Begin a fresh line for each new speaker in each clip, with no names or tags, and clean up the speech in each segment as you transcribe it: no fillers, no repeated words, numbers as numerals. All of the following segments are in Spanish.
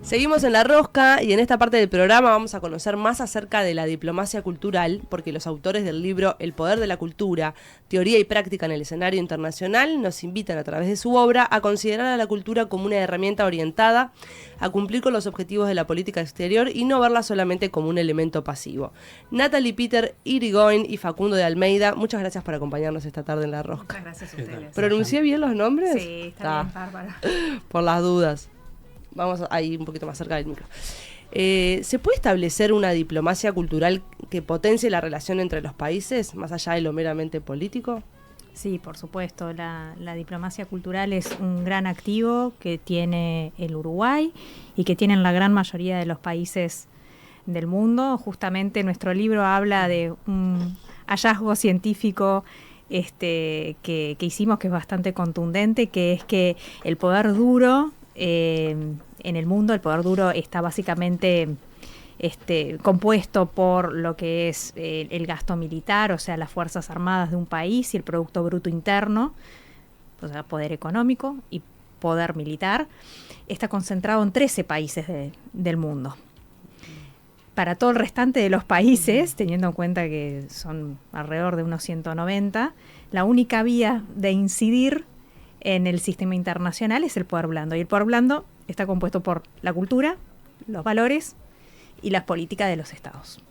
Seguimos en La Rosca y en esta parte del programa vamos a conocer más acerca de la diplomacia cultural, porque los autores del libro El poder de la cultura, teoría y práctica en el escenario internacional nos invitan a través de su obra a considerar a la cultura como una herramienta orientada a cumplir con los objetivos de la política exterior y no verla solamente como un elemento pasivo. Natalie Peter Irigoyen y Facundo de Almeida, muchas gracias por acompañarnos esta tarde en La Rosca.
Muchas gracias a ustedes.
¿Pronuncié bien los nombres?
Sí, está bien, Bárbara.
Por las dudas. Vamos ahí un poquito más cerca del micro. ¿Se puede establecer una diplomacia cultural que potencie la relación entre los países, más allá de lo meramente político?
Sí, por supuesto. La diplomacia cultural es un gran activo que tiene el Uruguay y que tienen la gran mayoría de los países del mundo. Justamente nuestro libro habla de un hallazgo científico que hicimos, que es bastante contundente, que es que el poder duro en el mundo, el poder duro está básicamente compuesto por lo que es el gasto militar, o sea, las fuerzas armadas de un país, y el Producto Bruto Interno, o sea, poder económico y poder militar, está concentrado en 13 países del mundo. Para todo el restante de los países, teniendo en cuenta que son alrededor de unos 190, la única vía de incidir en el sistema internacional es el poder blando. Y el poder blando está compuesto por la cultura, los valores y las políticas de los estados.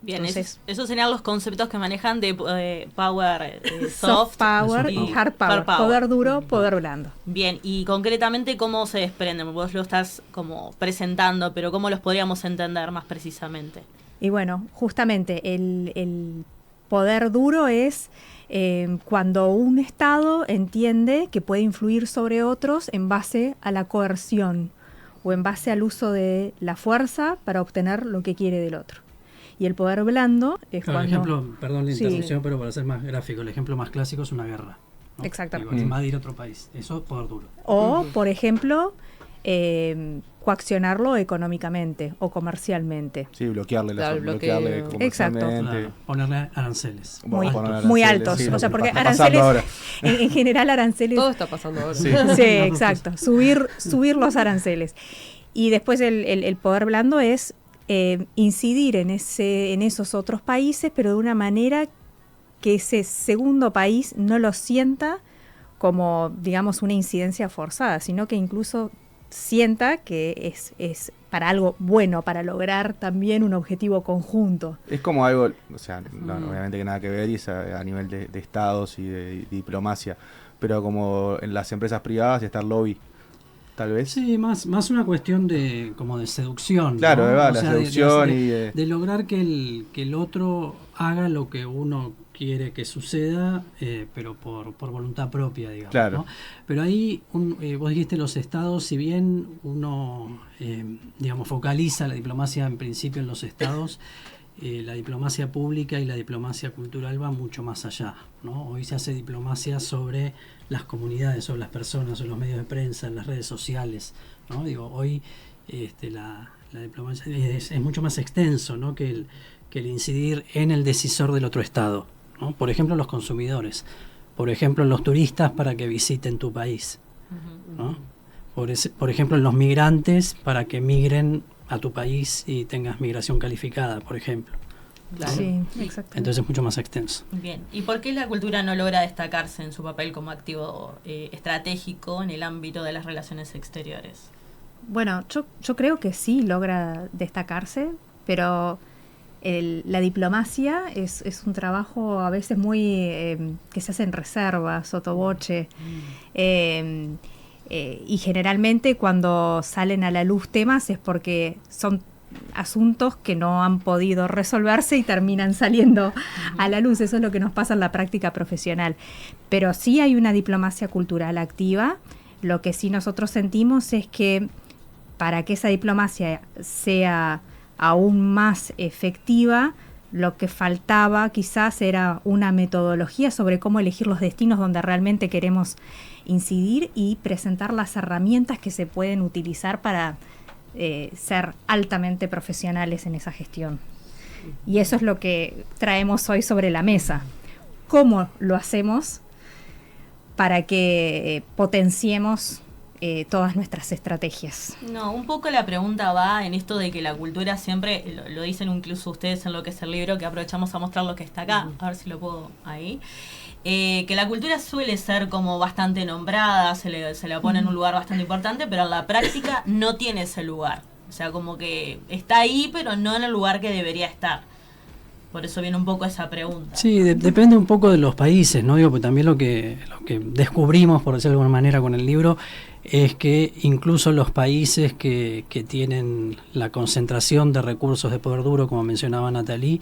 Bien, esos serían los conceptos que manejan de power soft
power y hard power. Poder duro, poder blando.
Bien, y concretamente, ¿cómo se desprenden? Vos lo estás como presentando, pero ¿cómo los podríamos entender más precisamente?
Y bueno, justamente el poder duro es cuando un Estado entiende que puede influir sobre otros en base a la coerción o en base al uso de la fuerza para obtener lo que quiere del otro. Y el poder blando es
claro,
cuando...
el ejemplo, perdón la interrupción, pero para ser más gráfico, el ejemplo más clásico es una guerra, ¿no?
Exactamente.
Digo, invadir otro país, eso es poder duro.
O, por ejemplo, coaccionarlo económicamente o comercialmente.
Sí, bloquearle
bloquearle
comercialmente.
Claro, ponerle aranceles.
Muy altos.
Sí,
o sea, porque
está
aranceles,
ahora.
en general aranceles...
Todo está pasando ahora.
Sí,
sí, exacto. Subir los aranceles. Y después el poder blando es incidir en esos otros países, pero de una manera que ese segundo país no lo sienta como, digamos, una incidencia forzada, sino que incluso sienta que es para algo bueno, para lograr también un objetivo conjunto.
Es como algo, o sea, no, obviamente que nada que ver, y es a nivel de estados y de diplomacia, pero como en las empresas privadas está el lobby, tal vez.
Sí, más una cuestión de como de seducción.
Claro,
¿no?
la seducción
de lograr que el otro haga lo que uno quiere que suceda, pero por voluntad propia, digamos.
Claro.
¿no? Pero ahí, vos dijiste los estados, si bien uno, digamos, focaliza la diplomacia en principio en los estados, la diplomacia pública y la diplomacia cultural va mucho más allá, ¿no? Hoy se hace diplomacia sobre las comunidades, sobre las personas, sobre los medios de prensa, en las redes sociales, ¿no? Digo, hoy la diplomacia es mucho más extenso, ¿no? que el incidir en el decisor del otro estado, ¿no? Por ejemplo, los consumidores, por ejemplo, los turistas para que visiten tu país, ¿no? Por ejemplo, los migrantes para que migren a tu país y tengas migración calificada, por ejemplo.
Claro.
Sí, exacto.
Entonces es mucho más extenso.
Bien, ¿y por qué la cultura no logra destacarse en su papel como activo estratégico en el ámbito de las relaciones exteriores?
Bueno, yo creo que sí logra destacarse, pero la diplomacia es un trabajo a veces muy que se hace en reserva, sotto voce, y generalmente cuando salen a la luz temas es porque son asuntos que no han podido resolverse y terminan saliendo a la luz. Eso es lo que nos pasa en la práctica profesional. Pero sí hay una diplomacia cultural activa. Lo que sí nosotros sentimos es que para que esa diplomacia sea aún más efectiva, lo que faltaba quizás era una metodología sobre cómo elegir los destinos donde realmente queremos incidir y presentar las herramientas que se pueden utilizar para ser altamente profesionales en esa gestión. Y eso es lo que traemos hoy sobre la mesa. ¿Cómo lo hacemos para que potenciemos todas nuestras estrategias.
No, un poco la pregunta va en esto de que la cultura siempre, lo dicen incluso ustedes en lo que es el libro, que aprovechamos a mostrar lo que está acá, a ver si lo puedo ahí, que la cultura suele ser como bastante nombrada, se la pone en un lugar bastante importante, pero en la práctica no tiene ese lugar. O sea, como que está ahí, pero no en el lugar que debería estar. Por eso viene un poco esa pregunta.
Sí, depende un poco de los países, ¿no? Digo, pues también lo que descubrimos, por decirlo de alguna manera, con el libro, es que incluso los países que tienen la concentración de recursos de poder duro, como mencionaba Nathalie,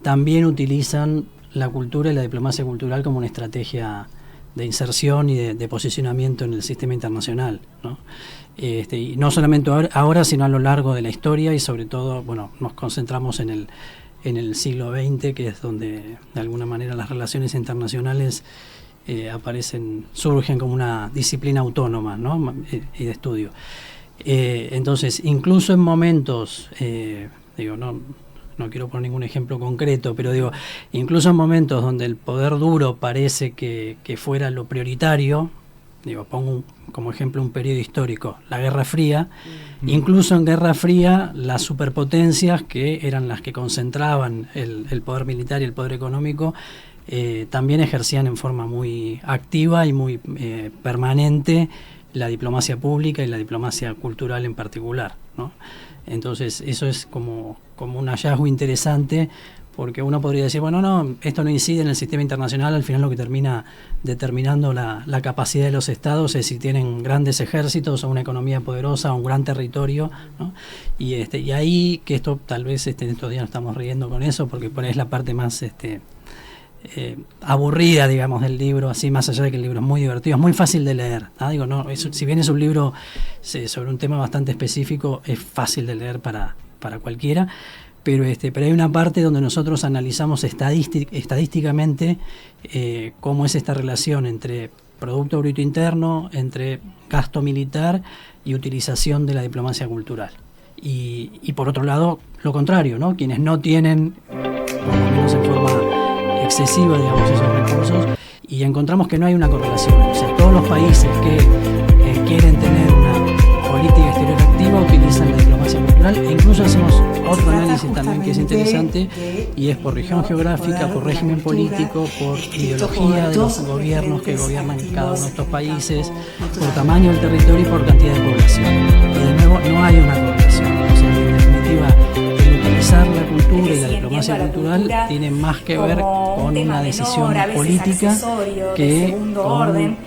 también utilizan la cultura y la diplomacia cultural como una estrategia de inserción y de posicionamiento en el sistema internacional, ¿no? Y no solamente ahora, sino a lo largo de la historia, y sobre todo, bueno, nos concentramos en el siglo XX, que es donde de alguna manera las relaciones internacionales surgen como una disciplina autónoma, ¿no? Y de estudio. Entonces, incluso en momentos, no quiero poner ningún ejemplo concreto, pero digo, incluso en momentos donde el poder duro parece que fuera lo prioritario, pongo como ejemplo un periodo histórico, la Guerra Fría. Incluso en Guerra Fría, las superpotencias, que eran las que concentraban el poder militar y el poder económico, también ejercían en forma muy activa y muy permanente la diplomacia pública y la diplomacia cultural en particular, ¿no? Entonces eso es como un hallazgo interesante, porque uno podría decir, bueno, no, esto no incide en el sistema internacional. Al final lo que termina determinando la capacidad de los estados es si tienen grandes ejércitos o una economía poderosa o un gran territorio, ¿no? Y ahí, que esto tal vez en estos días nos estamos riendo con eso, porque por ahí es la parte más aburrida, digamos, del libro, así, más allá de que el libro es muy divertido, es muy fácil de leer, ¿no? Si bien es un libro sobre un tema bastante específico, es fácil de leer para cualquiera. Pero hay una parte donde nosotros analizamos estadísticamente cómo es esta relación entre Producto Bruto Interno, entre gasto militar y utilización de la diplomacia cultural. Y por otro lado, lo contrario, ¿no? Quienes no tienen, por lo menos en forma excesiva, digamos, esos recursos, y encontramos que no hay una correlación. O sea, todos los países que quieren tener una política exterior activa utilizan la diplomacia cultural, e incluso hacemos otro análisis también que es interesante, y es por región geográfica, por régimen político, por ideología de los gobiernos que gobiernan cada uno de estos países, por tamaño del territorio y por cantidad de población. Y de nuevo, no hay una correlación. O sea, en definitiva, el utilizar la cultura y la diplomacia cultural tiene más que ver con una decisión política que con el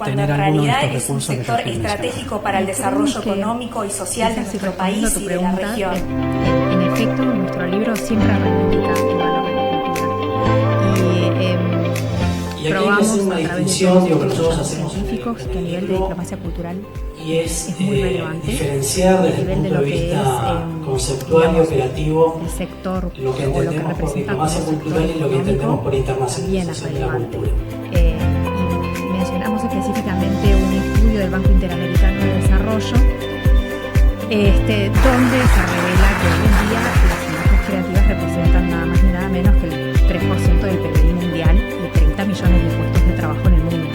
tener alguno de estos recursos que
sector estratégico para el desarrollo económico y social de nuestro país y de la región.
En efecto, nuestro libro siempre reivindica el valor de la cultura. Y probamos a través de estudios científicos que a nivel de diplomacia cultural es muy relevante,
diferenciar desde el punto de vista conceptual y operativo
el sector
lo que
o lo que
entendemos por
representa
diplomacia cultural y lo que entendemos por internacionalización de la cultura.
Y mencionamos específicamente un estudio del Banco Interamericano de Desarrollo, donde se revela que hoy en día las industrias creativas representan nada más ni nada menos que el 3% del PBI mundial y 30 millones de puestos de trabajo en el mundo,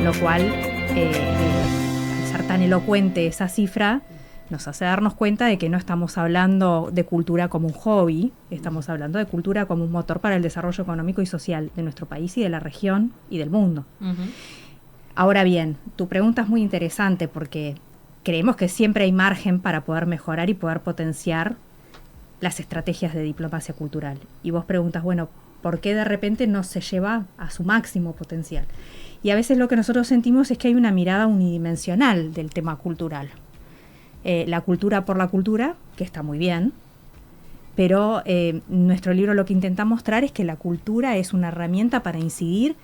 lo cual, al ser tan elocuente esa cifra, nos hace darnos cuenta de que no estamos hablando de cultura como un hobby, estamos hablando de cultura como un motor para el desarrollo económico y social de nuestro país y de la región y del mundo. Uh-huh. Ahora bien, tu pregunta es muy interesante porque creemos que siempre hay margen para poder mejorar y poder potenciar las estrategias de diplomacia cultural. Y vos preguntas, bueno, ¿por qué de repente no se lleva a su máximo potencial? Y a veces lo que nosotros sentimos es que hay una mirada unidimensional del tema cultural. La cultura por la cultura, que está muy bien, pero nuestro libro lo que intenta mostrar es que la cultura es una herramienta para incidir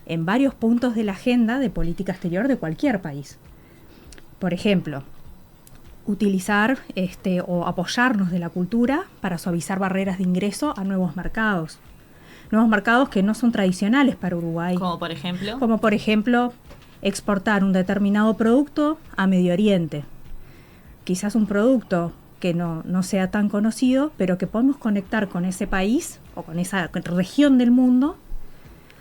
en varios puntos de la agenda de política exterior de cualquier país. Por ejemplo, utilizar o apoyarnos de la cultura para suavizar barreras de ingreso a nuevos mercados que no son tradicionales para Uruguay.
¿Como por ejemplo?
Como por ejemplo, exportar un determinado producto a Medio Oriente. Quizás un producto que no sea tan conocido, pero que podemos conectar con ese país o con esa región del mundo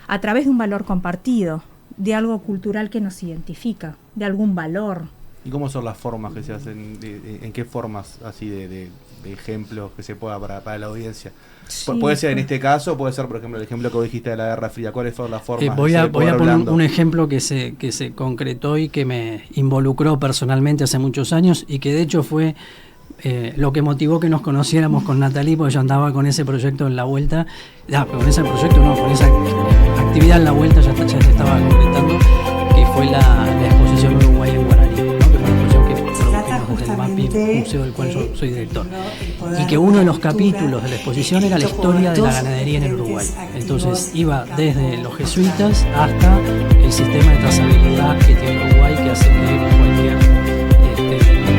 a través de un valor compartido, de algo cultural que nos identifica. de algún valor.
¿Y cómo son las formas que se hacen? ¿En qué formas así de ejemplos que se pueda para la audiencia?
Sí,
puede ser en este caso, puede ser, por ejemplo, el ejemplo que vos dijiste de la Guerra Fría. ¿Cuáles fueron las formas?
Voy a poner un ejemplo que se concretó y que me involucró personalmente hace muchos años y que de hecho fue lo que motivó que nos conociéramos con Natalie, porque yo andaba con ese proyecto en la vuelta. Con ese proyecto no, con esa actividad en la vuelta ya se estaba concretando, que fue la exposición Uruguay en Guaraní, ¿no? Que fue una exposición que produjimos desde el MAPI, museo del cual yo soy director. Y que uno de los capítulos de la exposición era la historia de la ganadería en el Uruguay. Entonces iba desde los jesuitas hasta el sistema de trazabilidad que tiene Uruguay, que hace que cualquier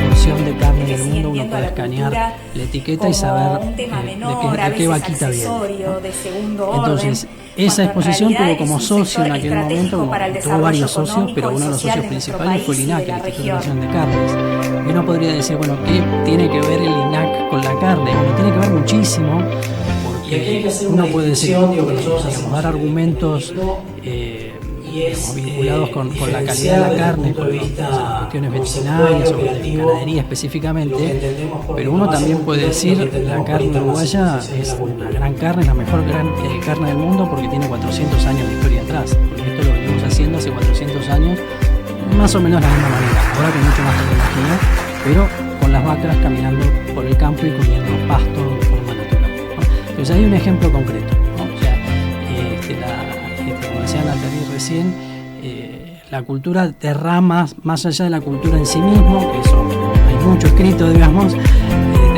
porción de carne del mundo uno pueda escanear la etiqueta y saber de qué vaquita viene, ¿no? Entonces, esa exposición tuvo como socio en aquel momento, tuvo varios socios, pero uno de los socios principales fue el INAC, el Instituto Nacional de Carnes. Y uno podría decir, bueno, ¿qué tiene que ver el INAC con la carne? Bueno, tiene que ver muchísimo, porque uno puede decir, digamos, dar argumentos vinculados con la calidad de la carne, con las cuestiones veterinarias o de ganadería específicamente, pero uno también puede decir la carne uruguaya es una gran carne, es la mejor carne del mundo porque tiene 400 años de historia atrás, porque esto lo venimos haciendo hace 400 años, más o menos de la misma manera, ahora con mucho más tecnología, pero con las vacas caminando por el campo y comiendo pasto de forma natural, ¿no? Entonces hay un ejemplo concreto, ¿no? O sea, como decía Natalie recién, la cultura derrama más allá de la cultura en sí mismo, que eso hay mucho escrito, digamos,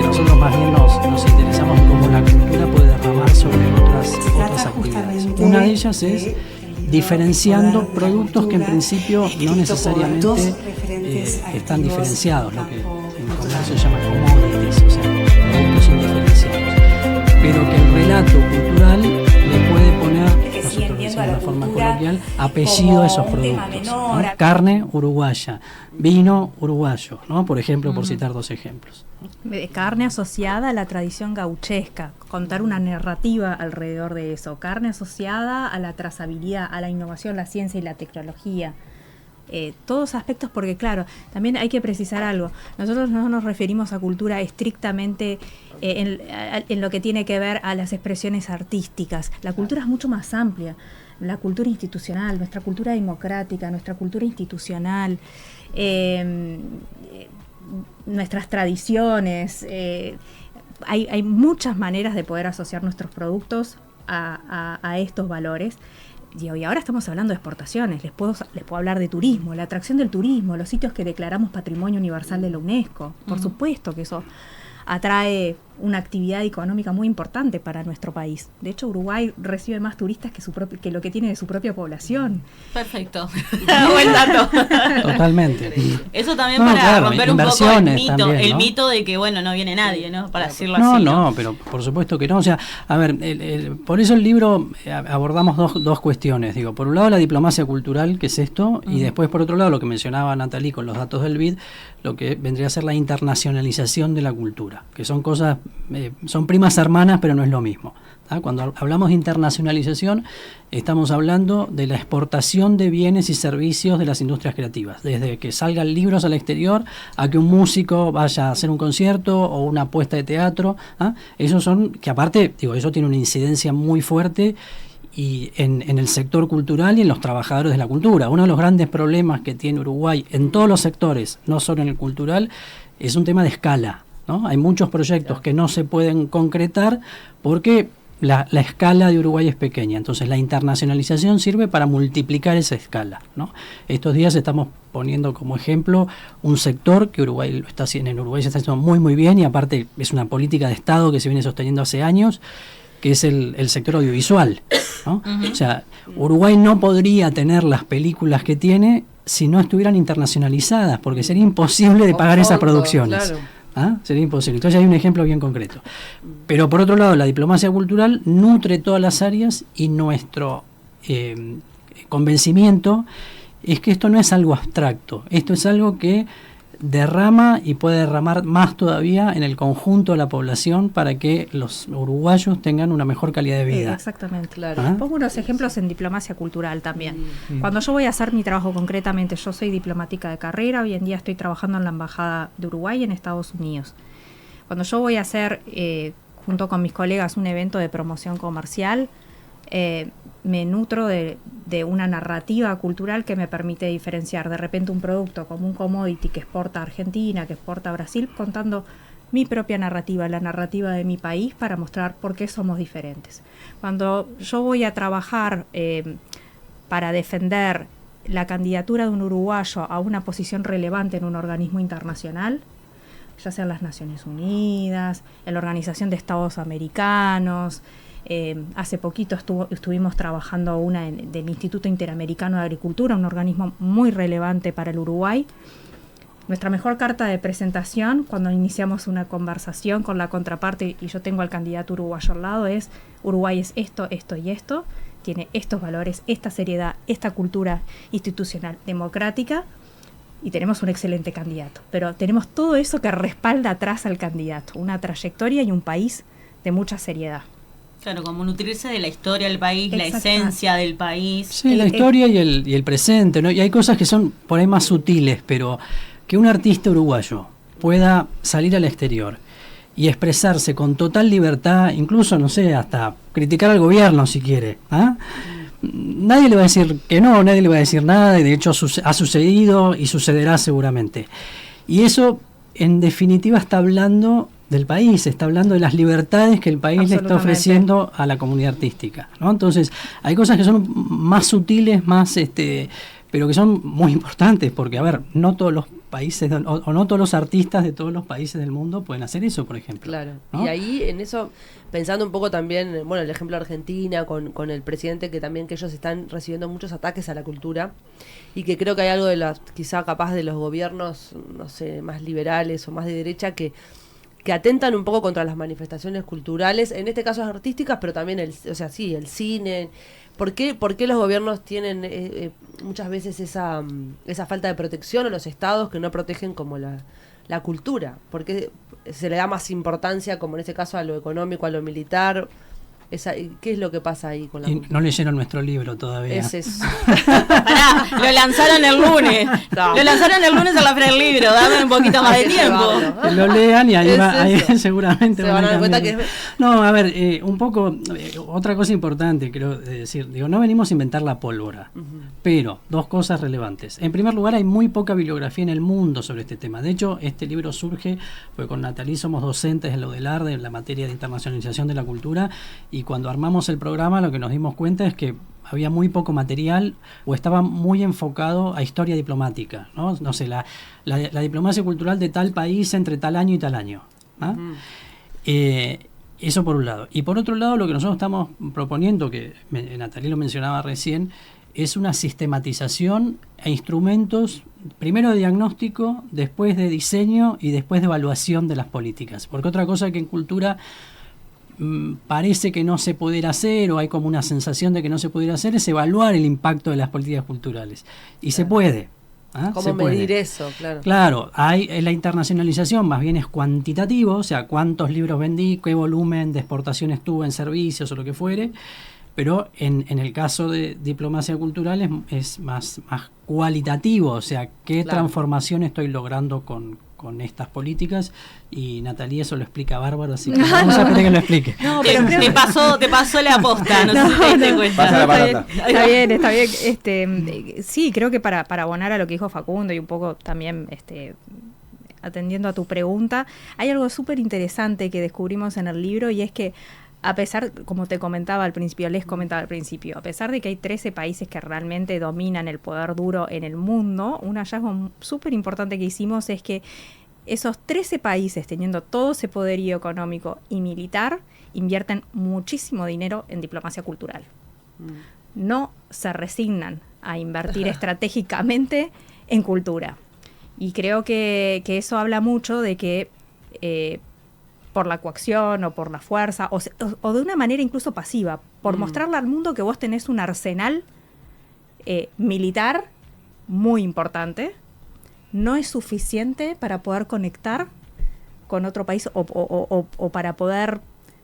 nosotros más bien nos interesamos en cómo la cultura puede derramar sobre otras actividades. Una de ellas es diferenciando productos que en principio no necesariamente están diferenciados, lo que en comercio se llama commodities, o sea, productos indiferenciados, pero que el relato cultural le puede poner, nosotros decimos de forma coloquial, apellido a esos productos, ¿no? Carne uruguaya, vino uruguayo, ¿no? Por ejemplo, por citar dos ejemplos.
Carne asociada a la tradición gauchesca, contar una narrativa alrededor de eso, carne asociada a la trazabilidad, a la innovación, la ciencia y la tecnología. Todos aspectos, porque claro, también hay que precisar algo, nosotros no nos referimos a cultura estrictamente en lo que tiene que ver a las expresiones artísticas, la cultura es mucho más amplia, la cultura institucional, nuestra cultura democrática, nuestra cultura institucional, nuestras tradiciones, hay muchas maneras de poder asociar nuestros productos a estos valores. Y ahora estamos hablando de exportaciones, les puedo hablar de turismo, la atracción del turismo, los sitios que declaramos Patrimonio Universal de la UNESCO. Por supuesto que eso atrae una actividad económica muy importante para nuestro país. De hecho, Uruguay recibe más turistas que lo que tiene de su propia población.
Perfecto. Buen dato.
Totalmente.
Eso también para romper un poco el mito, también, ¿no? El mito de que, bueno, no viene nadie, ¿no? Para decirlo así.
No, pero por supuesto que no. O sea, a ver, por eso el libro abordamos dos cuestiones. Digo, por un lado la diplomacia cultural, que es esto, y después por otro lado lo que mencionaba Natalie con los datos del BID, lo que vendría a ser la internacionalización de la cultura, que son cosas, son primas hermanas, pero no es lo mismo. Cuando hablamos de internacionalización, estamos hablando de la exportación de bienes y servicios de las industrias creativas, desde que salgan libros al exterior a que un músico vaya a hacer un concierto o una puesta de teatro. Esos son, que aparte, digo, eso tiene una incidencia muy fuerte y en el sector cultural y en los trabajadores de la cultura. Uno de los grandes problemas que tiene Uruguay en todos los sectores, no solo en el cultural, es un tema de escala, ¿no? Hay muchos proyectos que no se pueden concretar porque la escala de Uruguay es pequeña. Entonces la internacionalización sirve para multiplicar esa escala, ¿no? Estos días estamos poniendo como ejemplo un sector que Uruguay lo está haciendo, en Uruguay se está haciendo muy muy bien, y aparte es una política de Estado que se viene sosteniendo hace años, que es el sector audiovisual, ¿no? O sea, Uruguay no podría tener las películas que tiene si no estuvieran internacionalizadas, porque sería imposible de pagar esas producciones. Claro. Sería imposible. Entonces hay un ejemplo bien concreto. Pero por otro lado, la diplomacia cultural nutre todas las áreas, y nuestro convencimiento es que esto no es algo abstracto, esto es algo que derrama y puede derramar más todavía en el conjunto de la población para que los uruguayos tengan una mejor calidad de vida.
Exactamente.
Claro.
¿Ah?
Pongo unos ejemplos en diplomacia cultural también. Cuando yo voy a hacer mi trabajo concretamente, yo soy diplomática de carrera, hoy en día estoy trabajando en la Embajada de Uruguay en Estados Unidos. Cuando yo voy a hacer, junto con mis colegas, un evento de promoción comercial, me nutro de una narrativa cultural que me permite diferenciar de repente un producto como un commodity que exporta a Argentina, que exporta a Brasil, contando mi propia narrativa, la narrativa de mi país, para mostrar por qué somos diferentes. Cuando yo voy a trabajar para defender la candidatura de un uruguayo a una posición relevante en un organismo internacional, ya sea en las Naciones Unidas, en la Organización de Estados Americanos, hace poquito estuvimos trabajando una del Instituto Interamericano de Agricultura, un organismo muy relevante para el Uruguay. Nuestra mejor carta de presentación, cuando iniciamos una conversación con la contraparte y yo tengo al candidato uruguayo al lado, es: Uruguay es esto, esto y esto, tiene estos valores, esta seriedad, esta cultura institucional democrática, y tenemos un excelente candidato. Pero tenemos todo eso que respalda atrás al candidato, una trayectoria y un país de mucha seriedad.
Claro, como nutrirse de la historia del país, la esencia del país.
Sí, la historia y el presente, ¿no? Y hay cosas que son por ahí más sutiles, pero que un artista uruguayo pueda salir al exterior y expresarse con total libertad, incluso, no sé, hasta criticar al gobierno si quiere, ¿ah? Nadie le va a decir que no, nadie le va a decir nada, y de hecho ha sucedido y sucederá seguramente. Y eso, en definitiva, está hablando del país, está hablando de las libertades que el país le está ofreciendo a la comunidad artística, ¿no? Entonces, hay cosas que son más sutiles, más pero que son muy importantes, porque, a ver, no todos los países o no todos los artistas de todos los países del mundo pueden hacer eso, por ejemplo.
Claro.
¿No?
Y ahí, en eso, pensando un poco también, bueno, el ejemplo de Argentina, con el presidente, que también que ellos están recibiendo muchos ataques a la cultura, y que creo que hay algo de las, quizá capaz de los gobiernos, no sé, más liberales o más de derecha, que atentan un poco contra las manifestaciones culturales, en este caso artísticas, pero también el cine. ¿Por qué los gobiernos tienen muchas veces esa falta de protección, o los estados que no protegen como la cultura? ¿Por qué se le da más importancia, como en este caso, a lo económico, a lo militar? ¿Qué es lo que pasa ahí con la cultura?
No leyeron nuestro libro todavía.
Es eso.
Pará, lo lanzaron el lunes.
No.
Lo lanzaron el lunes en la Feria del Libro. Dame un poquito más de tiempo.
Que lo lean y ahí seguramente
se van a dar cuenta que
No, a ver, un poco, otra cosa importante, creo decir, no venimos a inventar la pólvora, pero dos cosas relevantes. En primer lugar, hay muy poca bibliografía en el mundo sobre este tema. De hecho, este libro surge, porque con Natalie somos docentes en la UDELAR, en la materia de internacionalización de la cultura, y cuando armamos el programa lo que nos dimos cuenta es que había muy poco material, o estaba muy enfocado a historia diplomática, ¿no? No sé, la diplomacia cultural de tal país entre tal año y tal año, ¿ah? Eso por un lado. Y por otro lado, lo que nosotros estamos proponiendo, que Natalie lo mencionaba recién, es una sistematización e instrumentos, primero de diagnóstico, después de diseño y después de evaluación de las políticas. Porque otra cosa que en cultura parece que no se pudiera hacer, o hay como una sensación de que no se pudiera hacer, es evaluar el impacto de las políticas culturales. Y se puede.
¿Cómo medir eso?
Claro, la internacionalización más bien es cuantitativo, o sea, cuántos libros vendí, qué volumen de exportaciones tuve en servicios o lo que fuere, pero en el caso de diplomacia cultural es más cualitativo, o sea, qué transformación estoy logrando con estas políticas, y Natalie eso lo explica bárbaro, así que vamos a esperar que lo explique.
No, pero te pasó la posta, no sé si te diste cuenta.
Pasa la patata.
Está bien. Sí, creo que para abonar a lo que dijo Facundo y un poco también atendiendo a tu pregunta, hay algo súper interesante que descubrimos en el libro, y es que a pesar, como les comentaba al principio, a pesar de que hay 13 países que realmente dominan el poder duro en el mundo, un hallazgo súper importante que hicimos es que esos 13 países, teniendo todo ese poderío económico y militar, invierten muchísimo dinero en diplomacia cultural. No se resignan a invertir estratégicamente en cultura. Y creo que eso habla mucho de que por la coacción o por la fuerza, o de una manera incluso pasiva, por mostrarle al mundo que vos tenés un arsenal militar muy importante, no es suficiente para poder conectar con otro país o para poder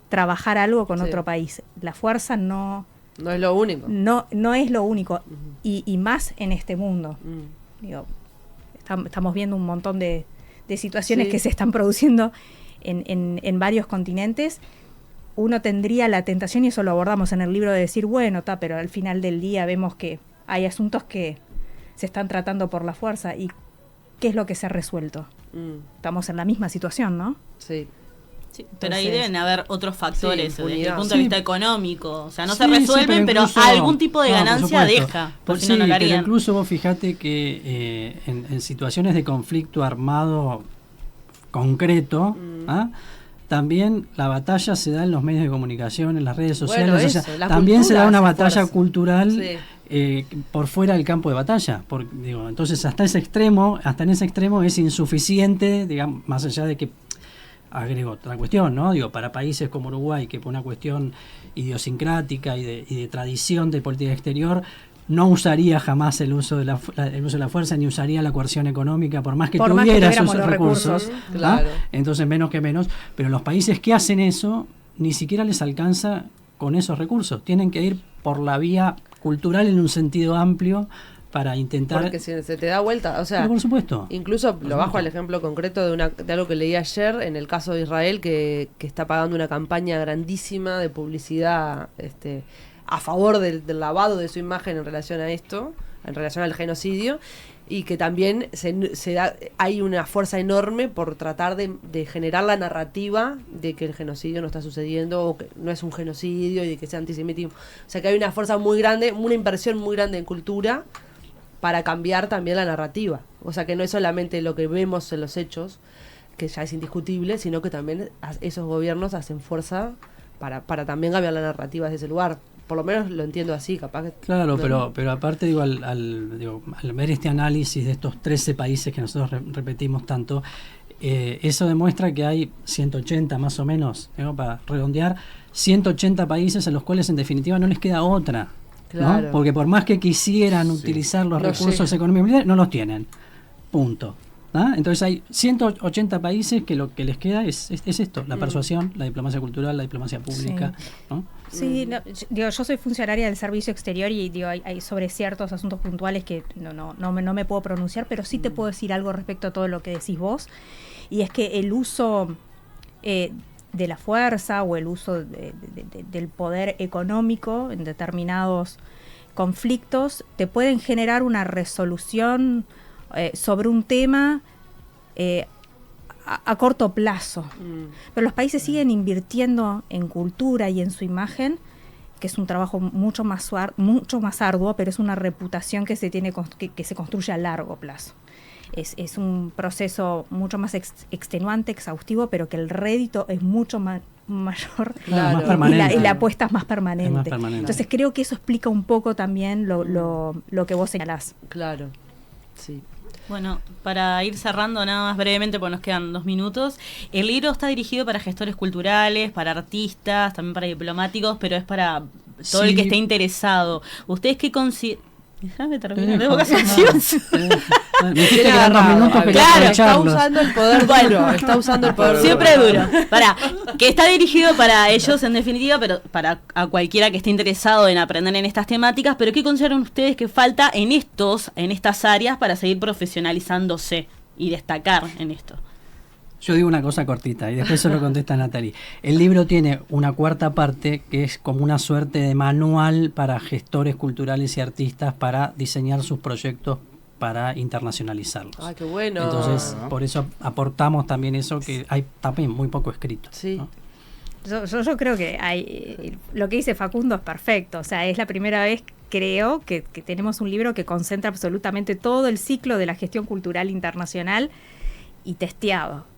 trabajar algo con otro país. La fuerza no
es lo único.
No es lo único. Y más en este mundo. Digo, estamos viendo un montón de situaciones que se están produciendo en varios continentes. Uno tendría la tentación, y eso lo abordamos en el libro, de decir, bueno, pero al final del día vemos que hay asuntos que se están tratando por la fuerza. ¿Y qué es lo que se ha resuelto? Estamos en la misma situación, ¿no?
Sí.
Sí, pero ahí deben haber otros factores desde el punto
de
vista económico. O sea, no se resuelven, pero algún tipo de ganancia deja.
Si no, no lo harían. Pero incluso vos fijate que en situaciones de conflicto armado concreto, también la batalla se da en los medios de comunicación, en las redes sociales. También se da una batalla cultural por fuera del campo de batalla. Entonces hasta en ese extremo es insuficiente, digamos, más allá de que agrego otra cuestión, ¿no? Para países como Uruguay, que por una cuestión idiosincrática y de tradición de política exterior, no usaría jamás el uso de la fuerza, ni usaría la coerción económica, por más que tuviera esos recursos.
Claro.
Entonces, menos que menos. Pero los países que hacen eso, ni siquiera les alcanza con esos recursos. Tienen que ir por la vía cultural en un sentido amplio, para intentar...
Porque se te da vuelta, o sea...
Pero por supuesto.
Incluso lo bajo al ejemplo concreto de algo que leí ayer, en el caso de Israel, que está pagando una campaña grandísima de publicidad a favor del lavado de su imagen en relación a esto, en relación al genocidio, y que también hay una fuerza enorme por tratar de generar la narrativa de que el genocidio no está sucediendo, o que no es un genocidio, y de que sea antisemitismo. O sea que hay una fuerza muy grande, una inversión muy grande en cultura, para cambiar también la narrativa. O sea que no es solamente lo que vemos en los hechos, que ya es indiscutible, sino que también esos gobiernos hacen fuerza para también cambiar la narrativa desde ese lugar. Por lo menos lo entiendo así, capaz que...
Claro, pero aparte, al ver este análisis de estos 13 países que nosotros repetimos tanto, eso demuestra que hay 180 más o menos, para redondear, 180 países a los cuales en definitiva no les queda otra.
Claro.
¿No? Porque por más que quisieran utilizar los recursos económicos, no los tienen. Punto. Entonces hay 180 países que lo que les queda es esto, la persuasión, la diplomacia cultural, la diplomacia pública. ¿No?
Sí, yo soy funcionaria del servicio exterior y hay sobre ciertos asuntos puntuales que no me puedo pronunciar, pero sí te puedo decir algo respecto a todo lo que decís vos, y es que el uso de la fuerza o el uso del poder económico en determinados conflictos te pueden generar una resolución sobre un tema a corto plazo. Pero los países siguen invirtiendo en cultura y en su imagen, que es un trabajo mucho más arduo, pero es una reputación que se construye a largo plazo. Es un proceso mucho más extenuante, exhaustivo, pero que el rédito es mucho mayor,
claro, más permanente.
Y la apuesta es más permanente.
Es más permanente.
Entonces creo que eso explica un poco también lo que vos señalás.
Claro, sí.
Bueno, para ir cerrando nada más brevemente, porque nos quedan 2 minutos, el libro está dirigido para gestores culturales, para artistas, también para diplomáticos, pero es para todo el que esté interesado. ¿Ustedes qué consideran? Déjame terminar, tengo casi ansioso.
Claro, está usando el poder duro. Está usando el poder
siempre duro. Que está dirigido para ellos en definitiva, pero para a cualquiera que esté interesado en aprender en estas temáticas. Pero ¿qué consideran ustedes que falta en estas áreas para seguir profesionalizándose y destacar en esto?
Yo digo una cosa cortita y después se lo contesta Natalie. El libro tiene una cuarta parte que es como una suerte de manual para gestores culturales y artistas para diseñar sus proyectos para internacionalizarlos.
¡Ah, qué bueno!
Entonces, por eso aportamos también eso, que hay también muy poco escrito.
Sí.
¿No?
Yo creo que lo que dice Facundo es perfecto. O sea, es la primera vez, creo, que tenemos un libro que concentra absolutamente todo el ciclo de la gestión cultural internacional y testeado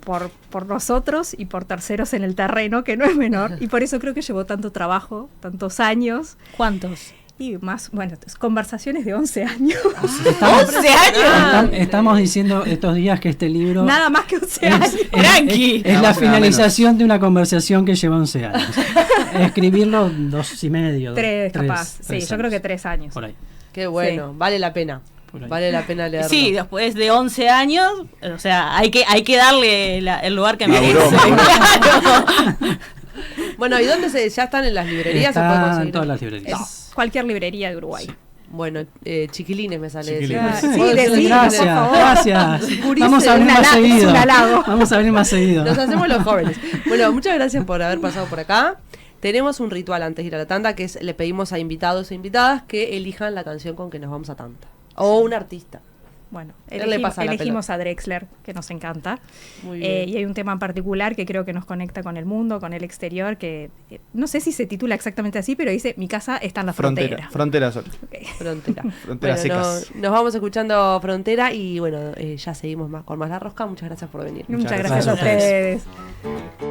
por nosotros y por terceros en el terreno, que no es menor, y por eso creo que llevó tanto trabajo, tantos años.
¿Cuántos?
Y más, conversaciones de 11 años.
¡11 años!
Estamos diciendo estos días que este libro...
Nada más que 11 años.
Es la finalización de una conversación que lleva 11 años. Escribirlo 2 y medio.
3 capaz. Sí,
tres
yo creo que 3 años.
Por ahí.
Qué bueno,
Sí.
vale la pena.
por ahí.
Vale la pena leerlo.
Sí, después de 11 años, o sea, hay que darle el lugar que merece. Claro.
Bueno, ¿y dónde ya están en las librerías? ¿Se puede
Está
conseguir?
en todas las librerías.
Cualquier librería de Uruguay.
Sí.
Bueno, chiquilines me sale.
Chiquilines.
decir.
Sí,
¿Puedo decirle
decilo,
chiquilines?
por favor.
Gracias.
Gurises,
Vamos a venir
un
más
halago,
seguido.
es un halago.
Vamos a venir más seguido.
Nos hacemos los jóvenes. Bueno, muchas gracias por haber pasado por acá. Tenemos un ritual antes de ir a la tanda, que es le pedimos a invitados e invitadas que elijan la canción con que nos vamos a tanda. O un artista.
Bueno,
Él le pasa la
elegimos a Drexler, que nos encanta.
Muy bien.
Y hay un tema en particular que creo que nos conecta con el mundo, con el exterior, que no sé si se titula exactamente así, pero dice, mi casa está en la frontera.
Frontera sol.
Ok.
Frontera.
Fronteras secas.
Nos vamos escuchando Frontera y bueno, ya seguimos con más La Rosca. Muchas gracias por venir.
Muchas
Muchas
gracias a
gracias.
ustedes.